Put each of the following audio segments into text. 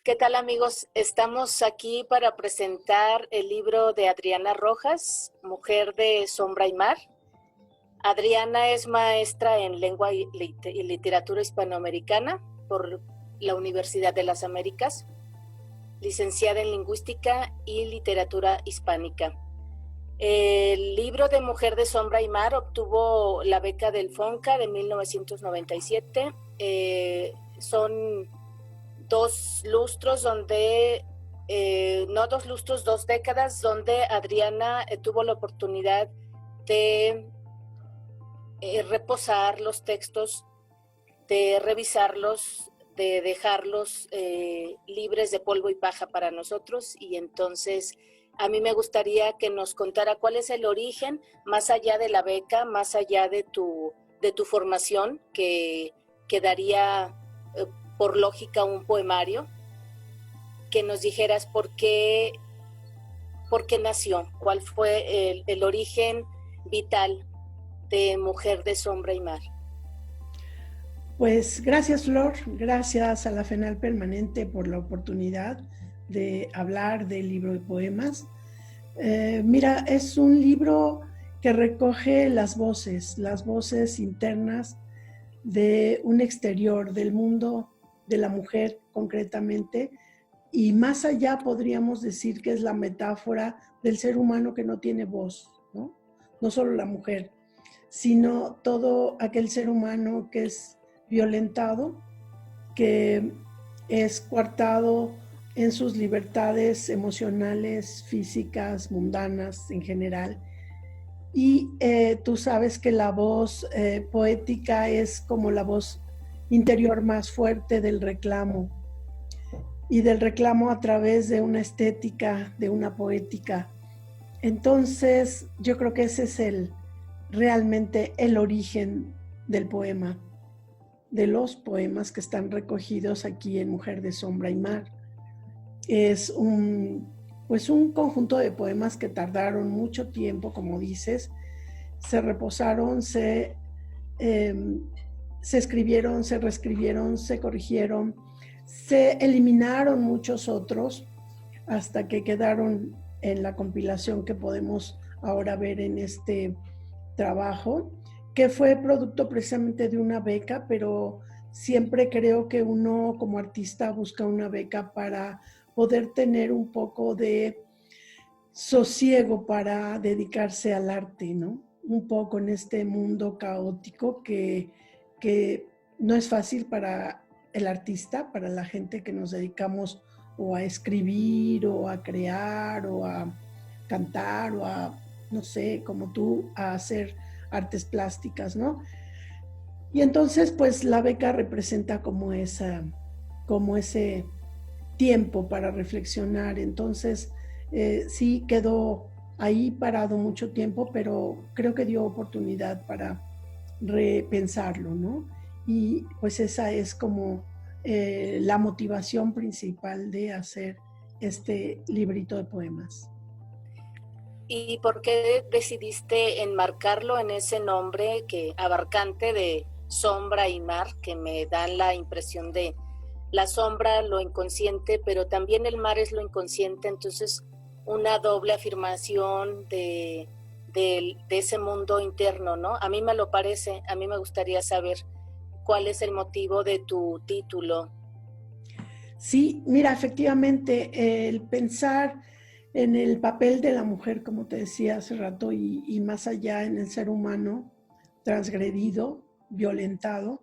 ¿Qué tal, amigos? Estamos aquí para presentar el libro de Adriana Rojas, Mujer de Sombra y Mar. Adriana es maestra en Lengua y Literatura Hispanoamericana por la Universidad de las Américas, licenciada en Lingüística y Literatura Hispánica. El libro de Mujer de Sombra y Mar obtuvo la beca del FONCA de 1997. Son 2 lustros donde, no 2 lustros, 2 décadas donde Adriana tuvo la oportunidad de reposar los textos, de revisarlos, de dejarlos libres de polvo y paja para nosotros. Y entonces a mí me gustaría que nos contara cuál es el origen, más allá de la beca, más allá de tu formación, que daría por lógica un poemario, que nos dijeras por qué nació, cuál fue el origen vital de Mujer de Sombra y Mar. Pues gracias, Flor, gracias a la FENAL Permanente por la oportunidad de hablar del libro de poemas. Mira, es un libro que recoge las voces internas de un exterior, del mundo de la mujer concretamente, y más allá podríamos decir que es la metáfora del ser humano que no tiene voz, ¿no? No solo la mujer, sino todo aquel ser humano que es violentado, que es coartado en sus libertades emocionales, físicas, mundanas en general. Y tú sabes que la voz poética es como la voz interior más fuerte del reclamo, y del reclamo a través de una estética, de una poética. Entonces yo creo que ese es realmente el origen del poema, de los poemas que están recogidos aquí en Mujer de Sombra y Mar. Es un conjunto de poemas que tardaron mucho tiempo, como dices, se reposaron, se escribieron, se reescribieron, se corrigieron, se eliminaron muchos otros hasta que quedaron en la compilación que podemos ahora ver en este trabajo, que fue producto precisamente de una beca, pero siempre creo que uno como artista busca una beca para poder tener un poco de sosiego para dedicarse al arte, ¿no? Un poco en este mundo caótico que no es fácil para el artista, para la gente que nos dedicamos o a escribir o a crear o a cantar o a, no sé, como tú, a hacer artes plásticas, ¿no? Y entonces, pues la beca representa como ese tiempo para reflexionar. Entonces, sí quedó ahí parado mucho tiempo, pero creo que dio oportunidad para repensarlo, ¿no? Y pues esa es como la motivación principal de hacer este librito de poemas. ¿Y por qué decidiste enmarcarlo en ese nombre abarcante de sombra y mar, que me dan la impresión de la sombra, lo inconsciente, pero también el mar es lo inconsciente? Entonces, una doble afirmación de ese mundo interno, ¿no? A mí me lo parece. A mí me gustaría saber cuál es el motivo de tu título. Sí, mira, efectivamente, el pensar en el papel de la mujer, como te decía hace rato, y más allá en el ser humano transgredido, violentado,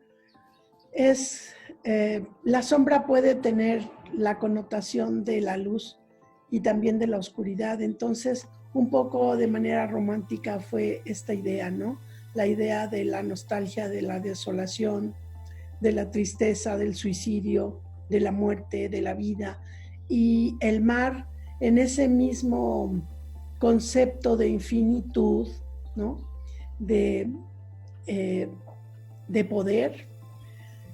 la sombra puede tener la connotación de la luz y también de la oscuridad. Entonces, un poco de manera romántica fue esta idea, ¿no? La idea de la nostalgia, de la desolación, de la tristeza, del suicidio, de la muerte, de la vida. Y el mar, en ese mismo concepto de infinitud, ¿no? De poder,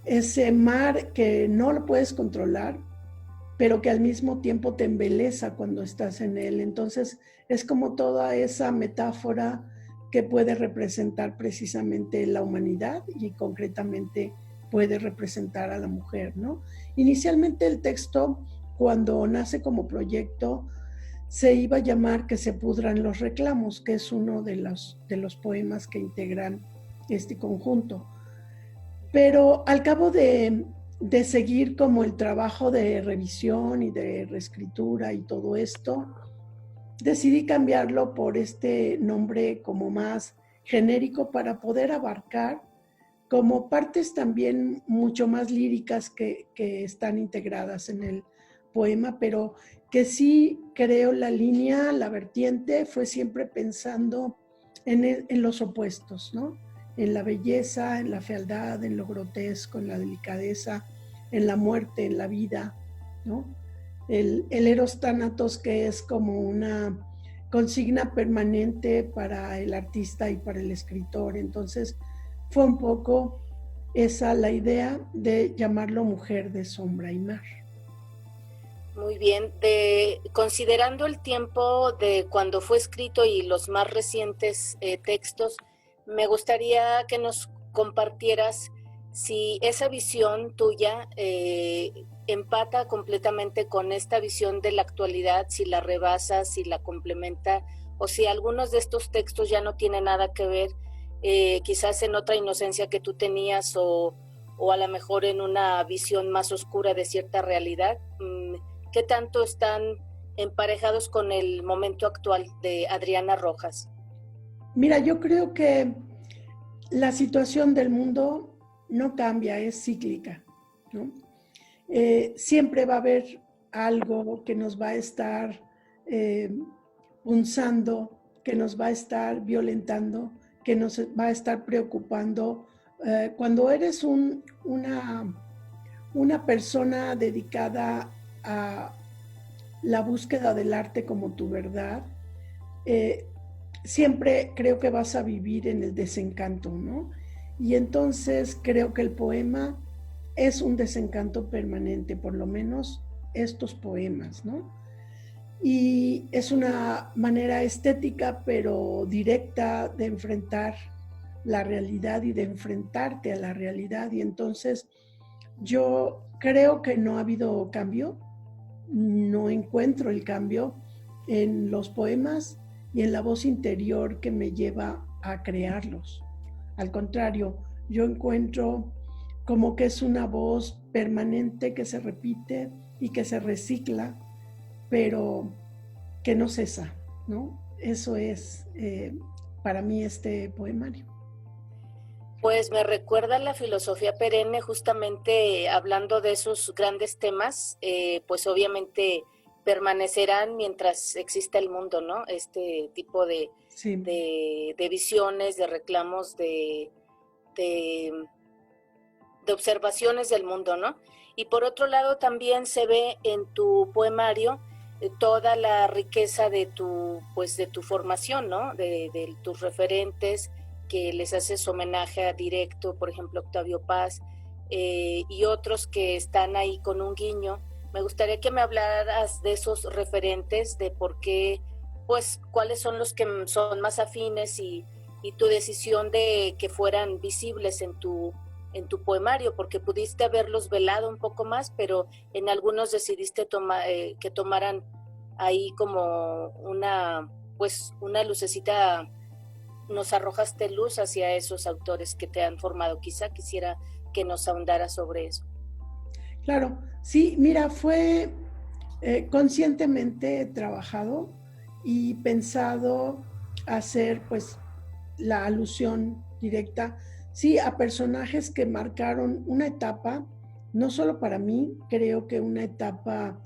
ese mar que no lo puedes controlar, pero que al mismo tiempo te embeleza cuando estás en él. Entonces es como toda esa metáfora que puede representar precisamente la humanidad y concretamente puede representar a la mujer, ¿no? Inicialmente el texto cuando nace como proyecto, se iba a llamar Que se pudran los reclamos, que es uno de los poemas que integran este conjunto. Pero al cabo de seguir como el trabajo de revisión y de reescritura y todo esto, decidí cambiarlo por este nombre como más genérico para poder abarcar como partes también mucho más líricas que están integradas en el poema, pero que sí creo la línea, la vertiente, fue siempre pensando en los opuestos, ¿no? En la belleza, en la fealdad, en lo grotesco, en la delicadeza, en la muerte, en la vida, ¿no? El eros thanatos, que es como una consigna permanente para el artista y para el escritor. Entonces fue un poco esa la idea de llamarlo Mujer de Sombra y Mar. Muy bien. Considerando el tiempo de cuando fue escrito y los más recientes textos, me gustaría que nos compartieras si esa visión tuya empata completamente con esta visión de la actualidad, si la rebasa, si la complementa, o si algunos de estos textos ya no tienen nada que ver, quizás en otra inocencia que tú tenías o a lo mejor en una visión más oscura de cierta realidad. ¿Qué tanto están emparejados con el momento actual de Adriana Rojas? Mira, yo creo que la situación del mundo no cambia, es cíclica, ¿no? Siempre va a haber algo que nos va a estar punzando, que nos va a estar violentando, que nos va a estar preocupando. Cuando eres una persona dedicada a la búsqueda del arte como tu verdad, siempre creo que vas a vivir en el desencanto, ¿no? Y entonces creo que el poema es un desencanto permanente, por lo menos estos poemas, ¿no? Y es una manera estética, pero directa de enfrentar la realidad y de enfrentarte a la realidad. Y entonces yo creo que no ha habido cambio, no encuentro el cambio en los poemas y en la voz interior que me lleva a crearlos. Al contrario, yo encuentro como que es una voz permanente que se repite y que se recicla, pero que no cesa, ¿no? Eso es para mí este poemario. Pues me recuerda la filosofía perenne, justamente hablando de esos grandes temas, pues obviamente permanecerán mientras exista el mundo, ¿no? Este tipo Sí. de visiones, de reclamos, de observaciones del mundo, ¿no? Y por otro lado también se ve en tu poemario toda la riqueza de tu formación, ¿no? De tus referentes, que les haces homenaje directo, por ejemplo, Octavio Paz, y otros que están ahí con un guiño. Me gustaría que me hablaras de esos referentes, de por qué, pues, cuáles son los que son más afines y tu decisión de que fueran visibles en tu poemario, porque pudiste haberlos velado un poco más, pero en algunos decidiste que tomaran ahí como una lucecita, nos arrojaste luz hacia esos autores que te han formado. Quizá quisiera que nos ahondara sobre eso. Claro, sí, mira, fue conscientemente trabajado y pensado hacer pues la alusión directa, sí, a personajes que marcaron una etapa, no solo para mí, creo que una etapa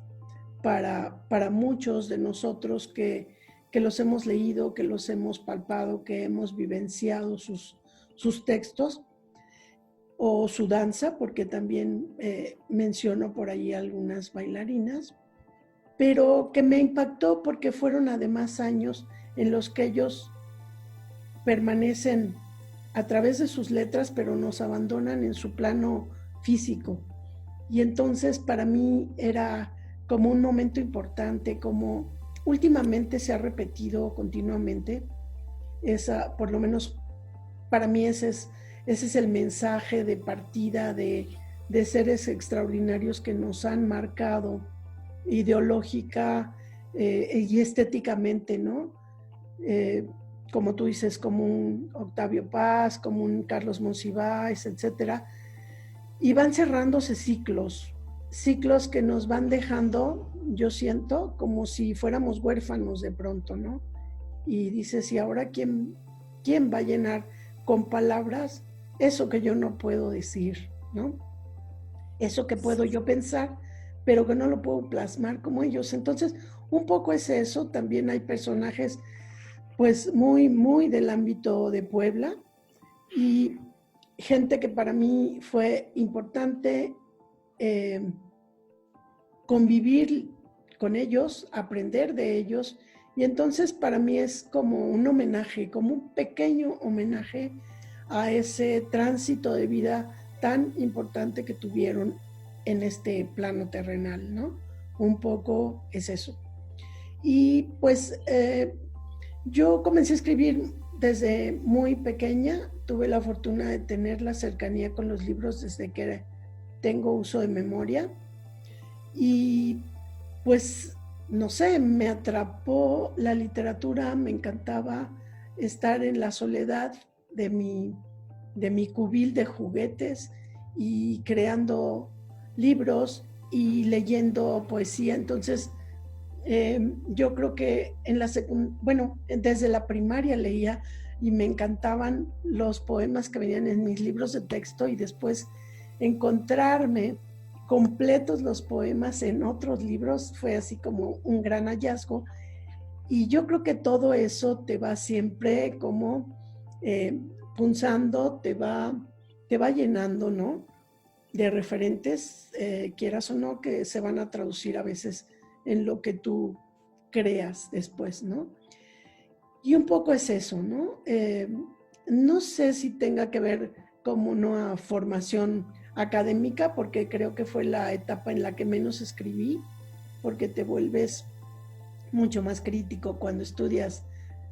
para muchos de nosotros que los hemos leído, que los hemos palpado, que hemos vivenciado sus textos o su danza, porque también menciono por ahí algunas bailarinas, pero que me impactó porque fueron además años en los que ellos permanecen a través de sus letras, pero nos abandonan en su plano físico. Y entonces para mí era como un momento importante, como últimamente se ha repetido continuamente, por lo menos para mí ese es el mensaje de partida de seres extraordinarios que nos han marcado ideológica y estéticamente, ¿no? Como tú dices, como un Octavio Paz, como un Carlos Monsiváis, etcétera, y van cerrándose ciclos que nos van dejando, yo siento, como si fuéramos huérfanos de pronto, ¿no? Y dices, ¿y ahora quién va a llenar con palabras eso que yo no puedo decir, ¿no? Eso que puedo yo pensar, pero que no lo puedo plasmar como ellos. Entonces, un poco es eso. También hay personajes, pues, muy, muy del ámbito de Puebla y gente que para mí fue importante convivir con ellos, aprender de ellos. Y entonces para mí es como un homenaje, como un pequeño homenaje a ese tránsito de vida tan importante que tuvieron en este plano terrenal, ¿no? Un poco es eso. Y pues yo comencé a escribir desde muy pequeña, tuve la fortuna de tener la cercanía con los libros desde que tengo uso de memoria y pues no sé, me atrapó la literatura, me encantaba estar en la soledad de mi cubil de juguetes y creando libros y leyendo poesía. Entonces, yo creo que desde la primaria leía y me encantaban los poemas que venían en mis libros de texto y después encontrarme completos los poemas en otros libros fue así como un gran hallazgo. Y yo creo que todo eso te va siempre como punzando, te va llenando, ¿no? De referentes, quieras o no, que se van a traducir a veces en lo que tú creas después, ¿no? Y un poco es eso, ¿no? No sé si tenga que ver como una formación académica, porque creo que fue la etapa en la que menos escribí, porque te vuelves mucho más crítico cuando estudias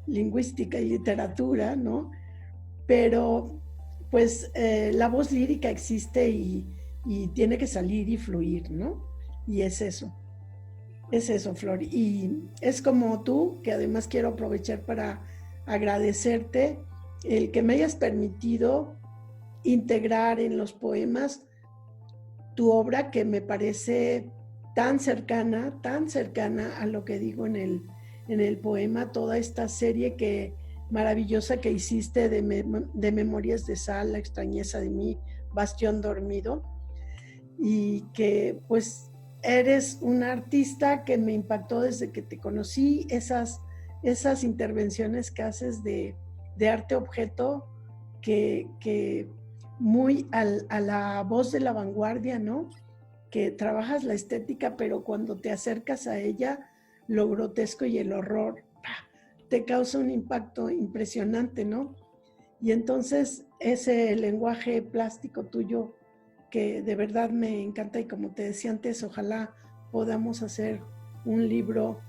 lingüística y literatura, ¿no? Pero pues la voz lírica existe y tiene que salir y fluir, ¿no? Y es eso, Flor. Y es como tú, que además quiero aprovechar para agradecerte el que me hayas permitido integrar en los poemas tu obra, que me parece tan cercana a lo que digo en el poema, toda esta serie maravillosa que hiciste de Memorias de Sal, La extrañeza de mí, Bastión dormido, y que pues eres una artista que me impactó desde que te conocí, esas intervenciones que haces de arte objeto, que muy a la voz de la vanguardia, ¿no? Que trabajas la estética, pero cuando te acercas a ella, lo grotesco y el horror te causa un impacto impresionante, ¿no? Y entonces ese lenguaje plástico tuyo que de verdad me encanta, y como te decía antes, ojalá podamos hacer un libro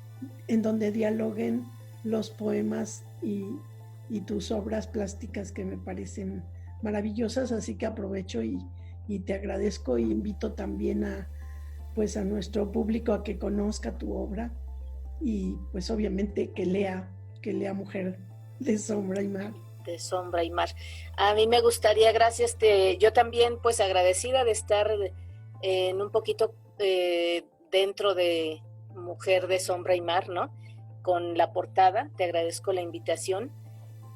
en donde dialoguen los poemas y tus obras plásticas, que me parecen maravillosas. Así que aprovecho y te agradezco, y invito también a nuestro público a que conozca tu obra y pues obviamente que lea Mujer de Sombra y Mar. De Sombra y Mar. A mí me gustaría, gracias, yo también pues agradecida de estar en un poquito dentro de Mujer de Sombra y Mar, ¿no? Con la portada, te agradezco la invitación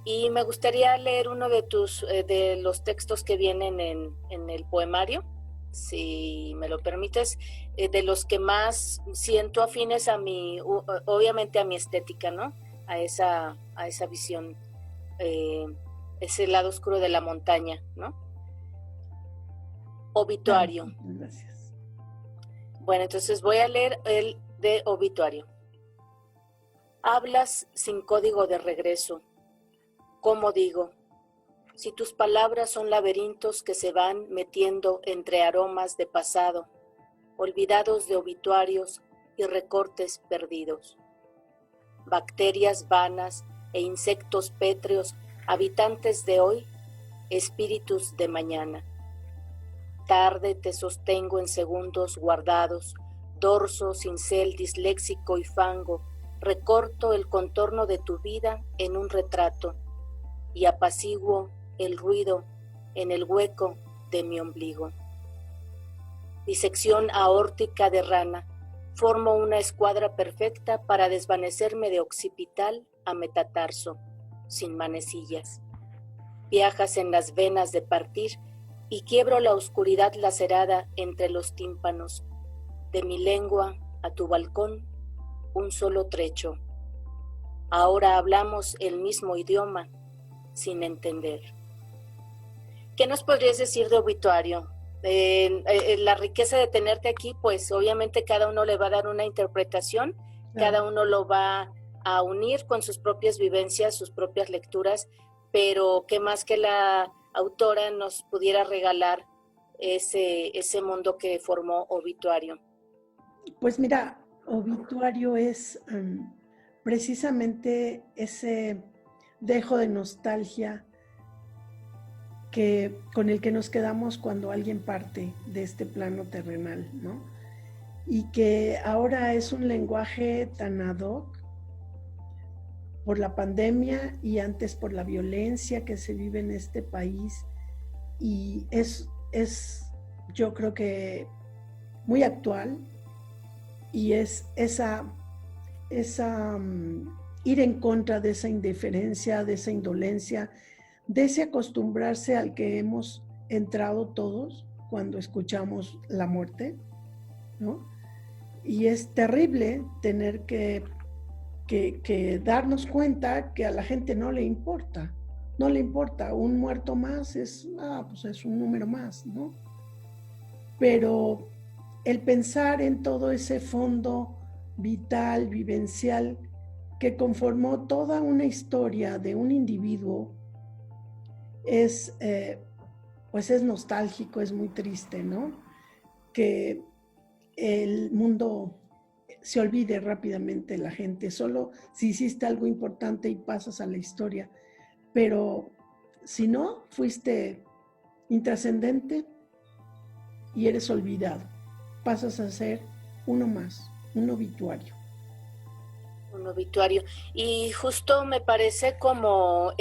y me gustaría leer uno de los textos que vienen en el poemario, si me lo permites, de los que más siento afines a obviamente a mi estética, ¿no? A esa visión, ese lado oscuro de la montaña, ¿no? Obituario. Gracias. Bueno, entonces voy a leer el de obituario. Hablas sin código de regreso. ¿Cómo digo? Si tus palabras son laberintos que se van metiendo entre aromas de pasado, olvidados de obituarios y recortes perdidos. Bacterias vanas e insectos pétreos, habitantes de hoy, espíritus de mañana. Tarde te sostengo en segundos guardados, dorso, cincel, disléxico y fango, recorto el contorno de tu vida en un retrato y apaciguo el ruido en el hueco de mi ombligo. Disección aórtica de rana, formo una escuadra perfecta para desvanecerme de occipital a metatarso, sin manecillas. Viajas en las venas de partir y quiebro la oscuridad lacerada entre los tímpanos. De mi lengua a tu balcón, un solo trecho. Ahora hablamos el mismo idioma, sin entender. ¿Qué nos podrías decir de obituario? La riqueza de tenerte aquí, pues obviamente cada uno le va a dar una interpretación, cada uno lo va a unir con sus propias vivencias, sus propias lecturas, pero qué más que la autora nos pudiera regalar ese mundo que formó obituario. Pues mira, obituario es precisamente ese dejo de nostalgia con el que nos quedamos cuando alguien parte de este plano terrenal, ¿no? Y que ahora es un lenguaje tan ad hoc por la pandemia y antes por la violencia que se vive en este país, y es yo creo que muy actual, y es ir en contra de esa indiferencia, de esa indolencia, de ese acostumbrarse al que hemos entrado todos cuando escuchamos la muerte, ¿no? Y es terrible tener que darnos cuenta que a la gente no le importa, un muerto más pues es un número más, ¿no? Pero el pensar en todo ese fondo vital, vivencial, que conformó toda una historia de un individuo, pues es nostálgico, es muy triste, ¿no? Que el mundo se olvide rápidamente la gente, solo si hiciste algo importante y pasas a la historia, pero si no, fuiste intrascendente y eres olvidado, pasas a ser uno más, un obituario. Un obituario. Y justo me parece como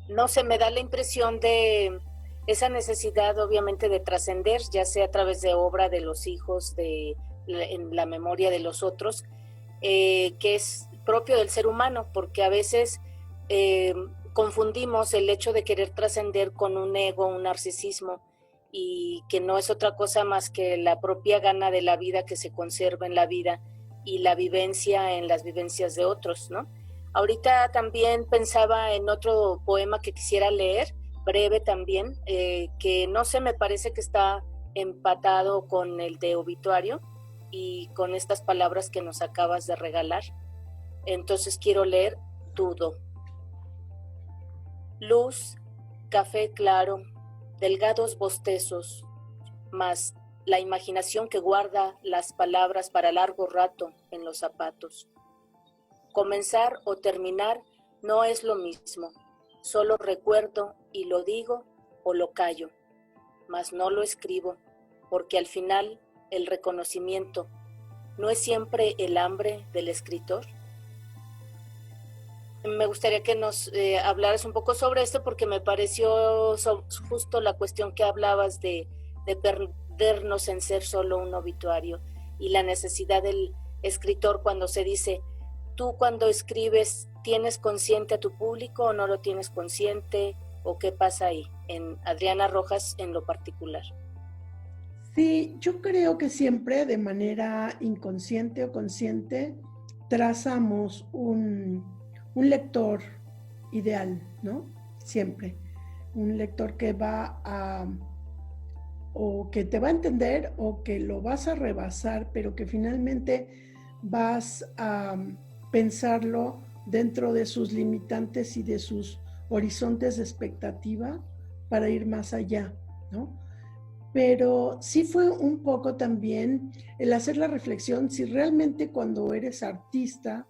no sé, me da la impresión de esa necesidad obviamente de trascender, ya sea a través de obra de los hijos, en la memoria de los otros, que es propio del ser humano, porque a veces confundimos el hecho de querer trascender con un ego, un narcisismo, y que no es otra cosa más que la propia gana de la vida que se conserva en la vida y la vivencia en las vivencias de otros, ¿no? Ahorita también pensaba en otro poema que quisiera leer, breve también, que no sé, me parece que está empatado con el de obituario y con estas palabras que nos acabas de regalar. Entonces quiero leer Dudo. Luz, café claro, delgados bostezos, más la imaginación que guarda las palabras para largo rato en los zapatos. Comenzar o terminar no es lo mismo, solo recuerdo y lo digo o lo callo, mas no lo escribo, porque al final el reconocimiento no es siempre el hambre del escritor. Me gustaría que nos hablaras un poco sobre esto, porque me pareció justo la cuestión que hablabas de perdernos en ser solo un obituario y la necesidad del escritor cuando se dice, tú cuando escribes, ¿tienes consciente a tu público o no lo tienes consciente? ¿O qué pasa ahí, en Adriana Rojas en lo particular? Sí, yo creo que siempre de manera inconsciente o consciente trazamos un lector ideal, ¿no? Siempre. Un lector que va o que te va a entender o que lo vas a rebasar, pero que finalmente vas a pensarlo dentro de sus limitantes y de sus horizontes de expectativa para ir más allá, ¿no? Pero sí fue un poco también el hacer la reflexión si realmente cuando eres artista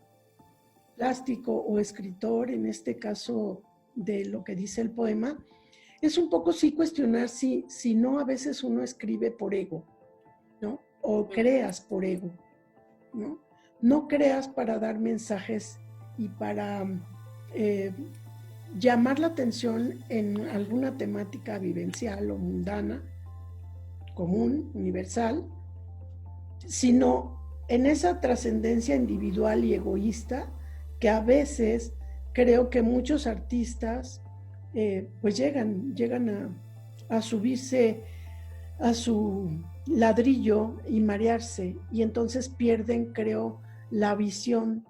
plástico o escritor, en este caso de lo que dice el poema, es un poco sí cuestionar si no a veces uno escribe por ego, ¿no? o creas por ego, ¿no? No creas para dar mensajes y para llamar la atención en alguna temática vivencial o mundana, común, universal, sino en esa trascendencia individual y egoísta que a veces creo que muchos artistas pues llegan a subirse a su ladrillo y marearse, y entonces pierden, creo, la visión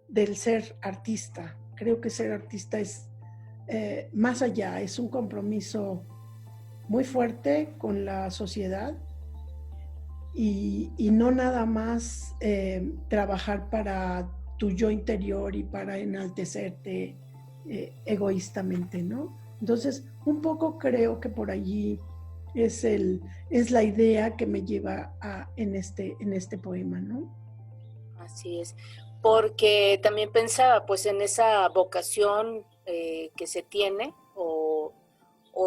del ser artista. Creo que ser artista es más allá, es un compromiso muy fuerte con la sociedad y no nada más trabajar para tu yo interior y para enaltecerte egoístamente, ¿no? Entonces, un poco creo que por allí es la idea que me lleva en este poema, ¿no? Así es, porque también pensaba pues en esa vocación que se tiene o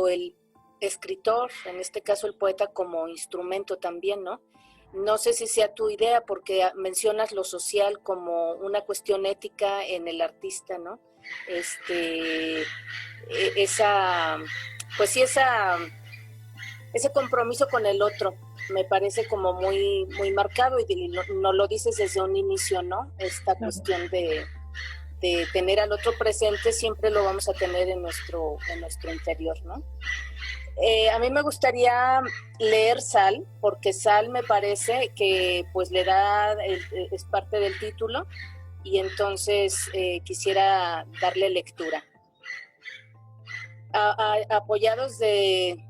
el escritor, en este caso el poeta como instrumento también, ¿no? No sé si sea tu idea porque mencionas lo social como una cuestión ética en el artista, ¿no? Esa, pues sí, ese compromiso con el otro me parece como muy, muy marcado y no lo dices desde un inicio, ¿no? Esta cuestión de tener al otro presente siempre lo vamos a tener en nuestro interior, ¿no? A mí me gustaría leer Sal, porque Sal me parece que pues le da, es parte del título, y entonces quisiera darle lectura. Apoyados de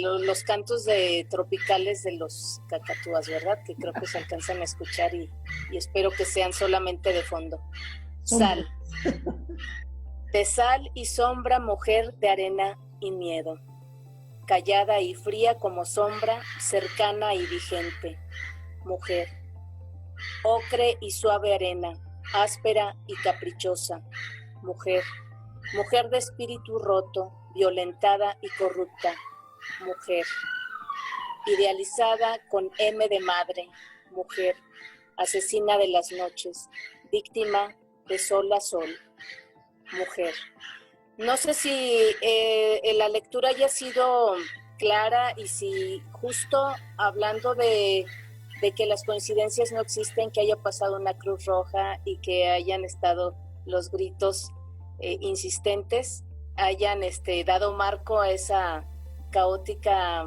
los cantos tropicales de los cacatúas, ¿verdad? Que creo que se alcanzan a escuchar y espero que sean solamente de fondo. Sal. De sal y sombra, mujer de arena y miedo. Callada y fría como sombra, cercana y vigente. Mujer. Ocre y suave arena, áspera y caprichosa. Mujer. Mujer de espíritu roto, violentada y corrupta. Mujer. Idealizada con M de madre. Mujer. Asesina de las noches. Víctima de sol a sol. Mujer. No sé si la lectura haya sido clara y si justo hablando de que las coincidencias no existen, que haya pasado una Cruz Roja y que hayan estado los gritos insistentes, hayan dado marco a esa caótica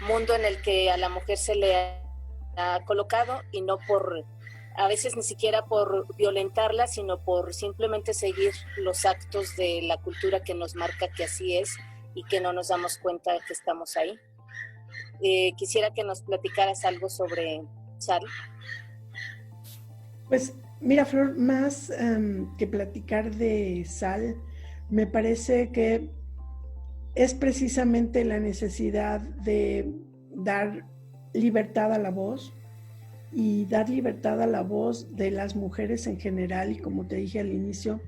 mundo en el que a la mujer se le ha colocado, y no por, a veces ni siquiera por violentarla, sino por simplemente seguir los actos de la cultura que nos marca que así es y que no nos damos cuenta de que estamos ahí. Quisiera que nos platicaras algo sobre Sal. Pues mira, Flor, más que platicar de Sal, me parece que es precisamente la necesidad de dar libertad a la voz y dar libertad a la voz de las mujeres en general y, como te dije al inicio,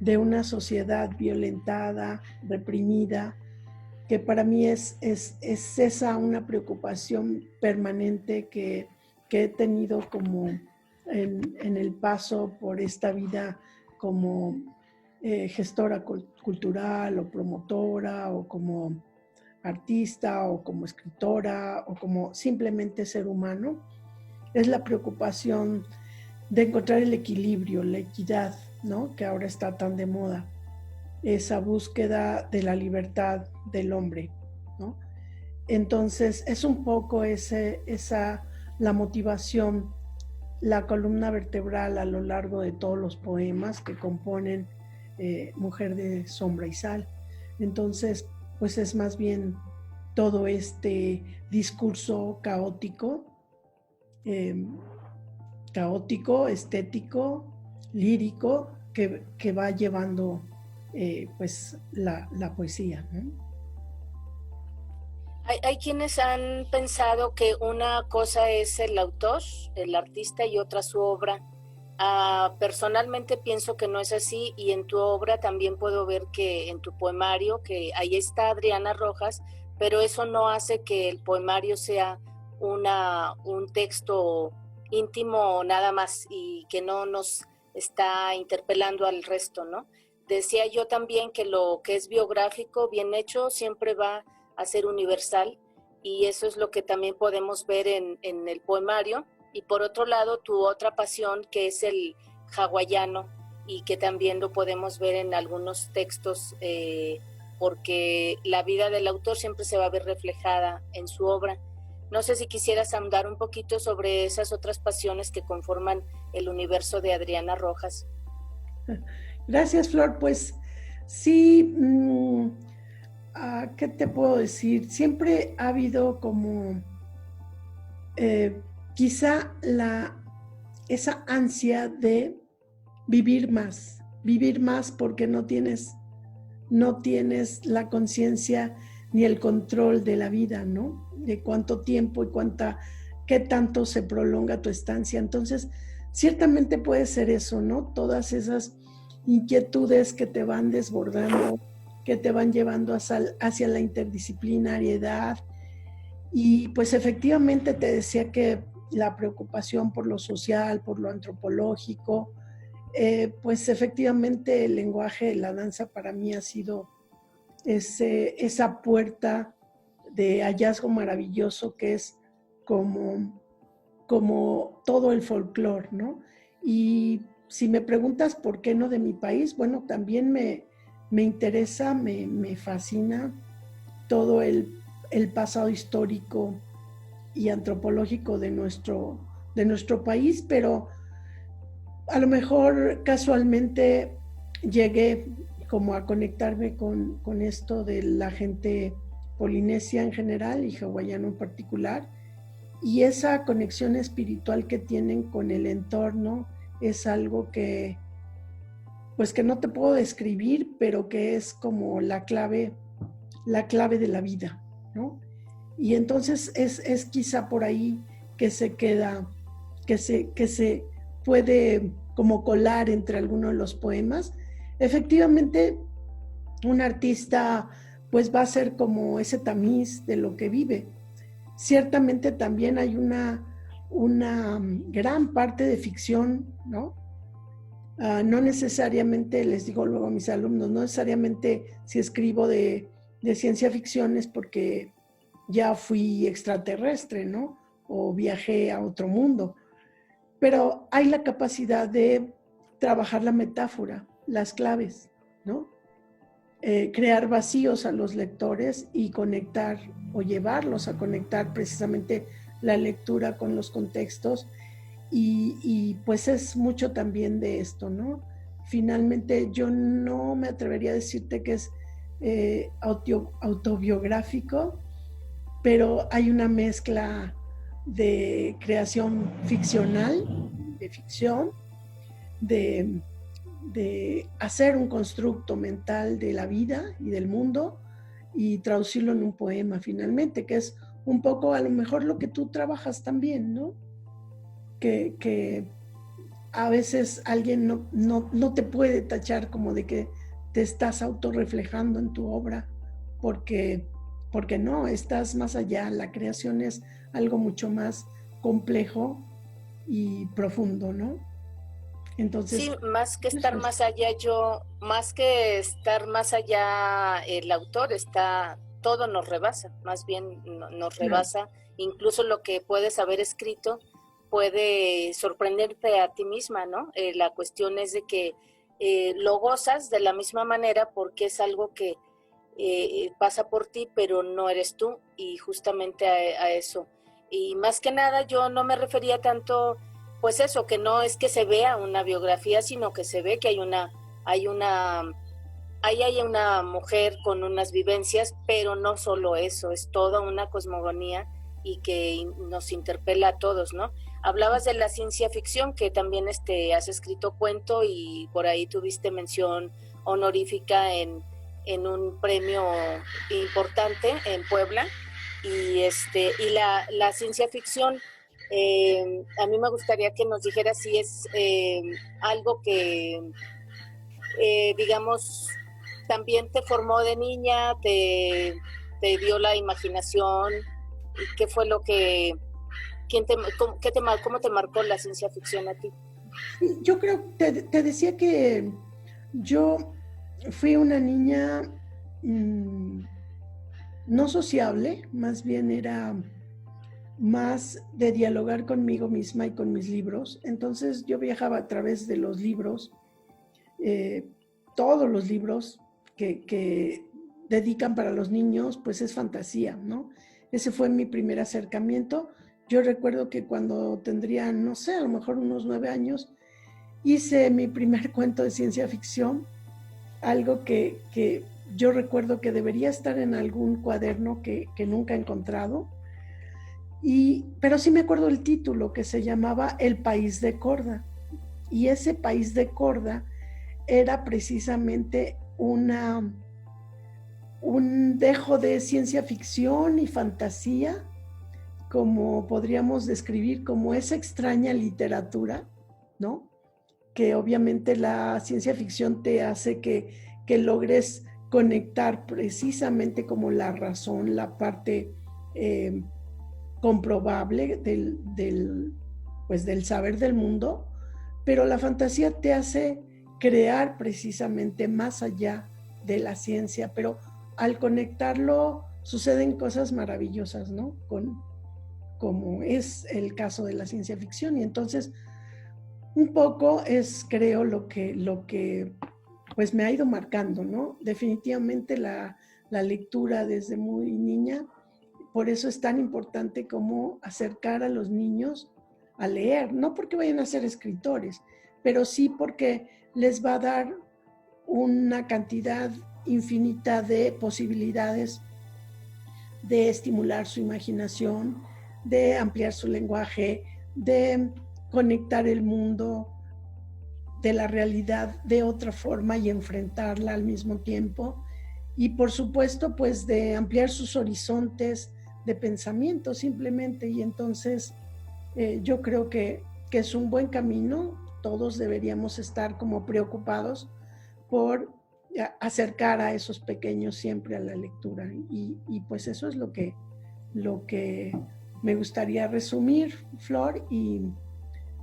de una sociedad violentada, reprimida, que para mí es esa una preocupación permanente que he tenido como en el paso por esta vida como gestora cultural o promotora o como artista o como escritora o como simplemente ser humano. Es la preocupación de encontrar el equilibrio, la equidad, ¿no? Que ahora está tan de moda. Esa búsqueda de la libertad del hombre, ¿no? Entonces, es un poco la motivación, la columna vertebral a lo largo de todos los poemas que componen Mujer de Sombra y Sal. Entonces, pues es más bien todo este discurso caótico, estético, lírico, que va llevando pues la poesía, ¿no? Hay quienes han pensado que una cosa es el autor, el artista, y otra su obra. Personalmente pienso que no es así, y en tu obra también puedo ver que en tu poemario, que ahí está Adriana Rojas, pero eso no hace que el poemario sea un texto íntimo nada más y que no nos está interpelando al resto, ¿no? Decía yo también que lo que es biográfico, bien hecho, siempre va a ser universal, y eso es lo que también podemos ver en el poemario. Y por otro lado, tu otra pasión, que es el hawaiano, y que también lo podemos ver en algunos textos, porque la vida del autor siempre se va a ver reflejada en su obra. No sé si quisieras ahondar un poquito sobre esas otras pasiones que conforman el universo de Adriana Rojas. Gracias, Flor. Pues sí, ¿qué te puedo decir? Siempre ha habido como quizá esa ansia de vivir más porque no tienes la conciencia ni el control de la vida, ¿no? De cuánto tiempo y qué tanto se prolonga tu estancia. Entonces, ciertamente puede ser eso, ¿no? Todas esas inquietudes que te van desbordando, que te van llevando hacia la interdisciplinariedad. Y pues efectivamente te decía que la preocupación por lo social, por lo antropológico, pues efectivamente el lenguaje, la danza para mí ha sido esa puerta de hallazgo maravilloso que es como todo el folclore, ¿no? Y si me preguntas por qué no de mi país, bueno, también me interesa, me fascina todo el pasado histórico y antropológico de nuestro país, pero a lo mejor casualmente llegué como a conectarme con esto de la gente polinesia en general y hawaiano en particular, y esa conexión espiritual que tienen con el entorno es algo que pues que no te puedo describir, pero que es como la clave de la vida, ¿no? Y entonces es quizá por ahí que se queda, que se puede como colar entre algunos de los poemas. Efectivamente, un artista pues va a ser como ese tamiz de lo que vive. Ciertamente también hay una gran parte de ficción, ¿no? No necesariamente, les digo luego a mis alumnos, no necesariamente si escribo de ciencia ficción es porque ya fui extraterrestre, ¿no? O viajé a otro mundo. Pero hay la capacidad de trabajar la metáfora, las claves, ¿no? Crear vacíos a los lectores y conectar o llevarlos a conectar precisamente la lectura con los contextos, y pues es mucho también de esto, ¿no? Finalmente yo no me atrevería a decirte que es autobiográfico, pero hay una mezcla de creación ficcional, de ficción, de hacer un constructo mental de la vida y del mundo y traducirlo en un poema finalmente, que es un poco a lo mejor lo que tú trabajas también, ¿no? Que a veces alguien no te puede tachar como de que te estás autorreflejando en tu obra, porque no, estás más allá. La creación es algo mucho más complejo y profundo, ¿no? Entonces, sí, más que estar más allá, más que estar más allá, el autor todo nos rebasa, más bien nos rebasa, incluso lo que puedes haber escrito puede sorprenderte a ti misma, ¿no? La cuestión es de que lo gozas de la misma manera porque es algo que pasa por ti, pero no eres tú, y justamente a eso. Y más que nada yo no me refería tanto, pues eso, que no es que se vea una biografía, sino que se ve que ahí hay una mujer con unas vivencias, pero no solo eso, es toda una cosmogonía y que nos interpela a todos, ¿no? Hablabas de la ciencia ficción, que también has escrito cuento y por ahí tuviste mención honorífica en un premio importante en Puebla, y la ciencia ficción, a mí me gustaría que nos dijeras si es algo que digamos también te formó de niña, te dio la imaginación, qué fue lo que ¿Cómo te marcó la ciencia ficción a ti? Yo creo, te decía que yo fui una niña no sociable, más bien era más de dialogar conmigo misma y con mis libros. Entonces yo viajaba a través de los libros, todos los libros que dedican para los niños, pues es fantasía, ¿no? Ese fue mi primer acercamiento. Yo recuerdo que cuando tendría, no sé, a lo mejor unos 9 años, hice mi primer cuento de ciencia ficción, algo que yo recuerdo que debería estar en algún cuaderno que nunca he encontrado. Pero sí me acuerdo el título, que se llamaba El País de Korda. Y ese País de Korda era precisamente un dejo de ciencia ficción y fantasía, como podríamos describir como esa extraña literatura, ¿no? Que obviamente la ciencia ficción te hace que logres conectar precisamente como la razón, la parte comprobable pues del saber del mundo, pero la fantasía te hace crear precisamente más allá de la ciencia, pero al conectarlo suceden cosas maravillosas, ¿no? Como es el caso de la ciencia ficción. Y entonces un poco es, creo, lo que pues me ha ido marcando, ¿no? Definitivamente la lectura desde muy niña. Por eso es tan importante como acercar a los niños a leer, no porque vayan a ser escritores, pero sí porque les va a dar una cantidad infinita de posibilidades de estimular su imaginación, de ampliar su lenguaje, de conectar el mundo de la realidad de otra forma y enfrentarla al mismo tiempo. Y por supuesto, pues de ampliar sus horizontes de pensamiento simplemente. Y entonces yo creo que es un buen camino. Todos deberíamos estar como preocupados por acercar a esos pequeños siempre a la lectura. Y pues eso es lo que me gustaría resumir, Flor. Y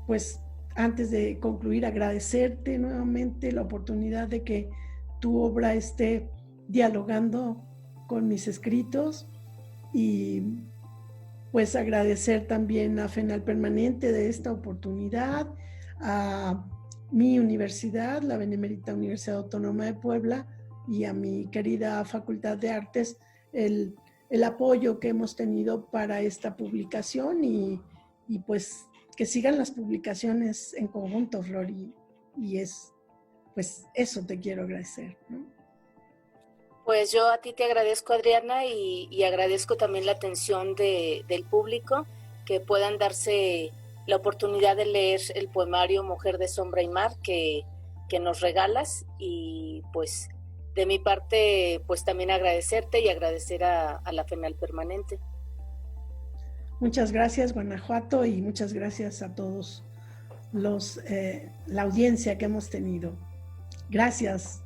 pues antes de concluir, agradecerte nuevamente la oportunidad de que tu obra esté dialogando con mis escritos, y pues agradecer también a FENAL Permanente de esta oportunidad, a mi universidad, la Benemérita Universidad Autónoma de Puebla, y a mi querida Facultad de Artes, el apoyo que hemos tenido para esta publicación, y pues que sigan las publicaciones en conjunto, Flor, y es, pues eso te quiero agradecer, ¿no? Pues yo a ti te agradezco, Adriana, y agradezco también la atención del público, que puedan darse la oportunidad de leer el poemario Mujer de Sombra y Mar que nos regalas. Y pues de mi parte, pues también agradecerte y agradecer a la FENAL Permanente. Muchas gracias, Guanajuato, y muchas gracias a todos la audiencia que hemos tenido. Gracias.